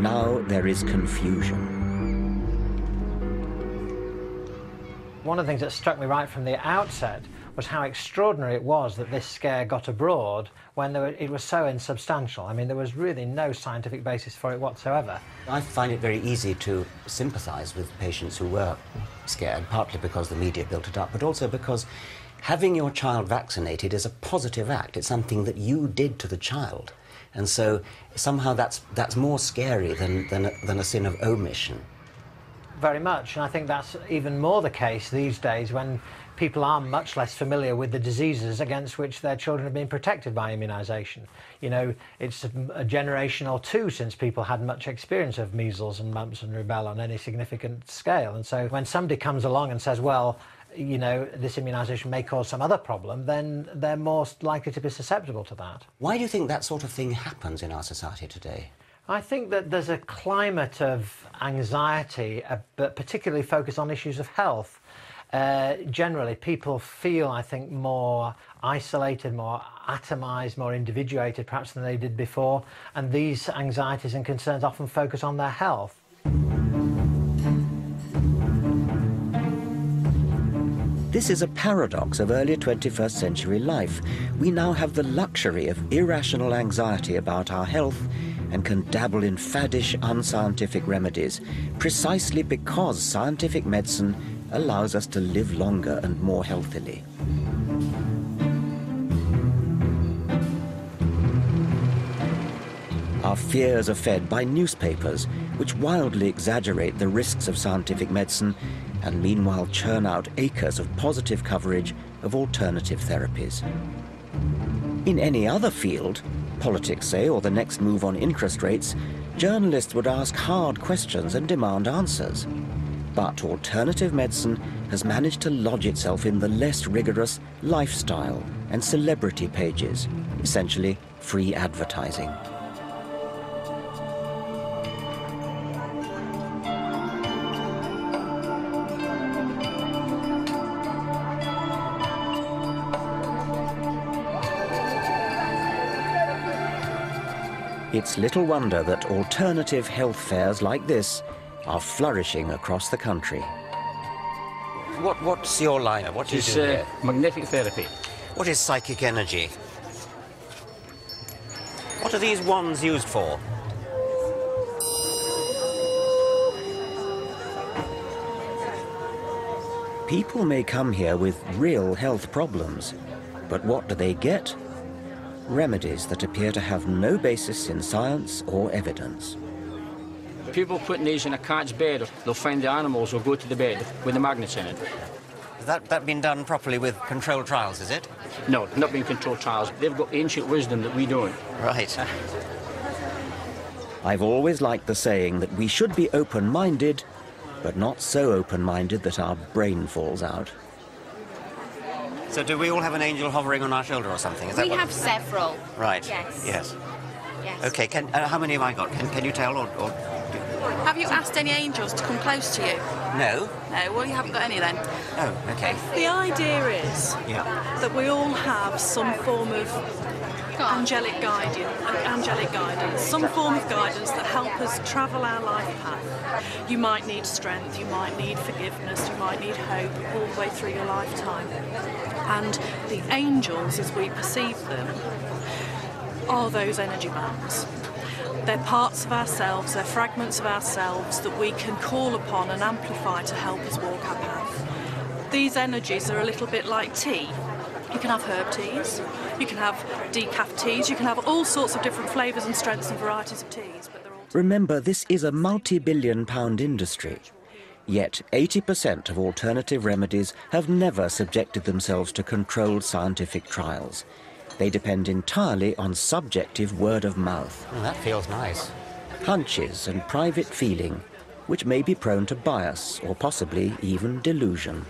Now there is confusion. One of the things that struck me right from the outset was how extraordinary it was that this scare got abroad when it was so insubstantial. I mean, there was really no scientific basis for it whatsoever. I find it very easy to sympathise with patients who were scared, partly because the media built it up, but also because having your child vaccinated is a positive act. It's something that you did to the child. And so somehow that's more scary than a sin of omission. Very much, and I think that's even more the case these days when people are much less familiar with the diseases against which their children have been protected by immunisation. You know, it's a generation or two since people had much experience of measles and mumps and rubella on any significant scale. And so when somebody comes along and says, well, you know, this immunisation may cause some other problem, then they're more likely to be susceptible to that. Why do you think that sort of thing happens in our society today? I think that there's a climate of anxiety, but particularly focused on issues of health. Generally, people feel, I think, more isolated, more atomised, more individuated perhaps than they did before, and these anxieties and concerns often focus on their health. This is a paradox of early 21st century life. We now have the luxury of irrational anxiety about our health and can dabble in faddish, unscientific remedies, precisely because scientific medicine allows us to live longer and more healthily. Our fears are fed by newspapers, which wildly exaggerate the risks of scientific medicine and meanwhile churn out acres of positive coverage of alternative therapies. In any other field, politics, say, or the next move on interest rates, journalists would ask hard questions and demand answers. But alternative medicine has managed to lodge itself in the less rigorous lifestyle and celebrity pages, essentially free advertising. It's little wonder that alternative health fairs like this are flourishing across the country. What's your line? What do you do here? Magnetic therapy. What is psychic energy? What are these wands used for? People may come here with real health problems, but what do they get? Remedies that appear to have no basis in science or evidence. People putting these in a cat's bed, they'll find the animals will go to the bed with the magnets in it. Has that been done properly with controlled trials, is it? No, not being controlled trials. They've got ancient wisdom that we don't. Right. I've always liked the saying that we should be open-minded, but not so open-minded that our brain falls out. So do we all have an angel hovering on our shoulder or something? Is that We what... have several. Right. Yes. Yes. Yes. Okay, how many have I got? Can you tell or... Have you asked any angels to come close to you? No. No, well, you haven't got any then. Oh, okay. The idea is that we all have some form of angelic guidance, some form of guidance that help us travel our life path. You might need strength, you might need forgiveness, you might need hope all the way through your lifetime. And the angels, as we perceive them, are those energy bands. They're parts of ourselves, they're fragments of ourselves that we can call upon and amplify to help us walk our path. These energies are a little bit like tea. You can have herb teas, you can have decaf teas, you can have all sorts of different flavours and strengths and varieties of teas. But they're all... Remember, this is a multi-billion-pound industry. Yet 80% of alternative remedies have never subjected themselves to controlled scientific trials. They depend entirely on subjective word of mouth. Oh, that feels nice. Hunches and private feeling, which may be prone to bias or possibly even delusion.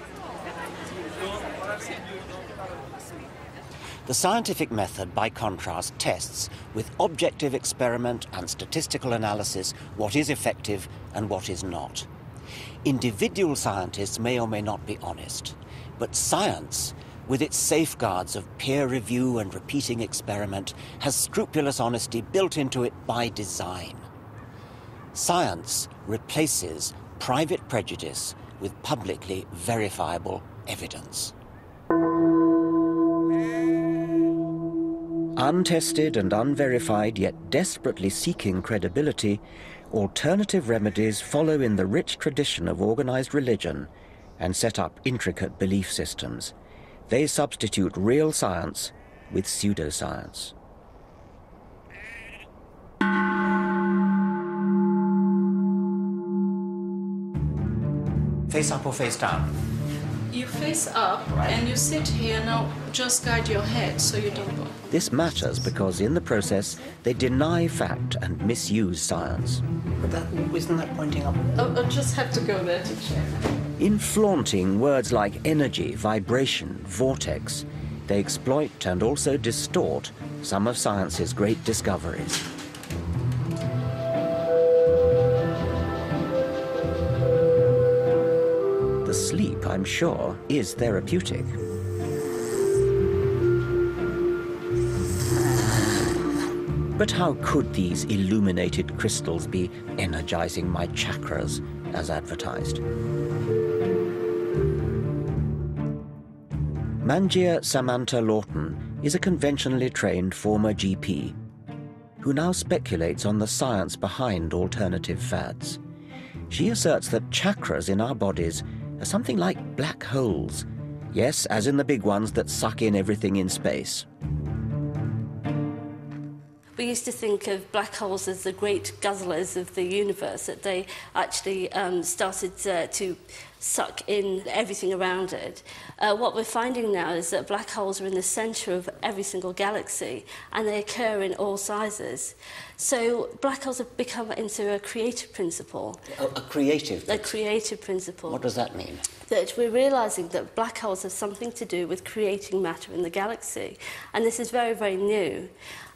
The scientific method, by contrast, tests with objective experiment and statistical analysis what is effective and what is not. Individual scientists may or may not be honest, but science, with its safeguards of peer review and repeating experiment, has scrupulous honesty built into it by design. Science replaces private prejudice with publicly verifiable evidence. Untested and unverified, yet desperately seeking credibility, alternative remedies follow in the rich tradition of organized religion and set up intricate belief systems. They substitute real science with pseudoscience. Face up or face down? You face up, and you sit here. Now just guide your head so you don't bump. This matters because in the process they deny fact and misuse science. But isn't that pointing up? I'll just have to go there to check. In flaunting words like energy, vibration, vortex, they exploit and also distort some of science's great discoveries. The sleep, I'm sure, is therapeutic. But how could these illuminated crystals be energizing my chakras as advertised? Manjia Samantha Lawton is a conventionally trained former GP who now speculates on the science behind alternative fads. She asserts that chakras in our bodies are something like black holes. Yes, as in the big ones that suck in everything in space. We used to think of black holes as the great guzzlers of the universe, that they actually started to suck in everything around it. What we're finding now is that black holes are in the centre of every single galaxy, and they occur in all sizes. So black holes have become into a creative principle. A creative principle? A creative principle. What does that mean? That we're realising that black holes have something to do with creating matter in the galaxy. And this is very, very new.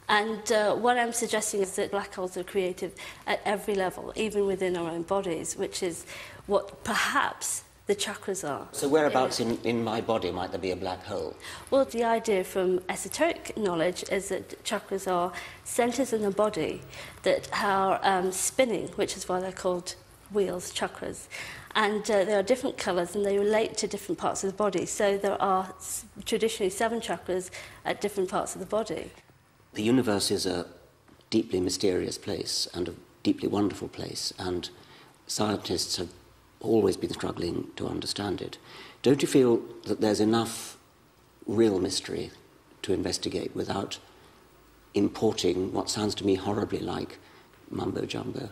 And what I'm suggesting is that black holes are creative at every level, even within our own bodies, which is what perhaps the chakras are. So whereabouts in my body might there be a black hole? Well, the idea from esoteric knowledge is that chakras are centres in the body that are spinning, which is why they're called wheels, chakras. And there are different colours and they relate to different parts of the body. So there are traditionally 7 chakras at different parts of the body. The universe is a deeply mysterious place and a deeply wonderful place, and scientists have always been struggling to understand it. Don't you feel that there's enough real mystery to investigate without importing what sounds to me horribly like mumbo-jumbo?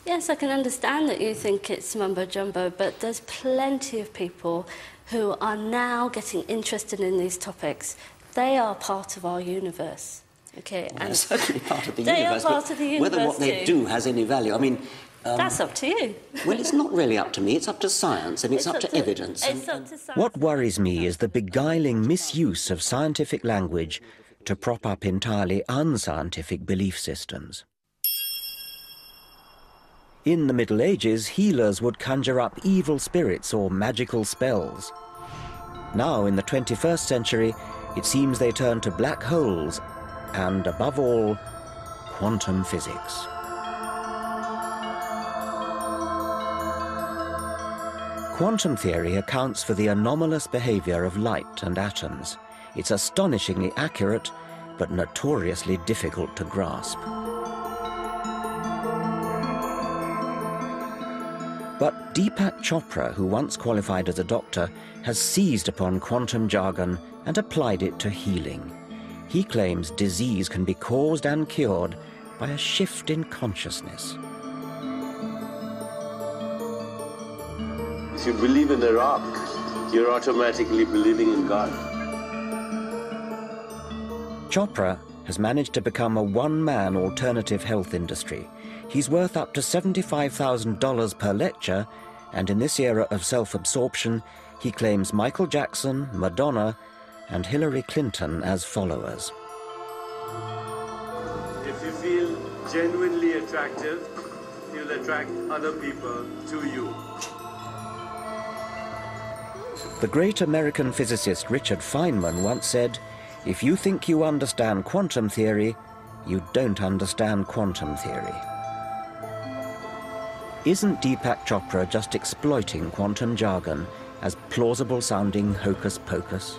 Yes, I can understand that you think it's mumbo-jumbo, but there's plenty of people who are now getting interested in these topics. They are part of our universe. Okay, well, and they're certainly part of the they universe. Are part of the universe. Whether what they do has any value, I mean, that's up to you. Well, it's not really up to me. It's up to science, and it's up to evidence. It's up to science. What worries me is the beguiling misuse of scientific language to prop up entirely unscientific belief systems. In the Middle Ages, healers would conjure up evil spirits or magical spells. Now, in the 21st century, it seems they turn to black holes and, above all, quantum physics. Quantum theory accounts for the anomalous behavior of light and atoms. It's astonishingly accurate, but notoriously difficult to grasp. But Deepak Chopra, who once qualified as a doctor, has seized upon quantum jargon and applied it to healing. He claims disease can be caused and cured by a shift in consciousness. If you believe in a rock, you're automatically believing in God. Chopra has managed to become a one-man alternative health industry. He's worth up to $75,000 per lecture, and in this era of self-absorption, he claims Michael Jackson, Madonna, and Hillary Clinton as followers. If you feel genuinely attractive, you'll attract other people to you. The great American physicist Richard Feynman once said, "If you think you understand quantum theory, you don't understand quantum theory." Isn't Deepak Chopra just exploiting quantum jargon as plausible-sounding hocus-pocus?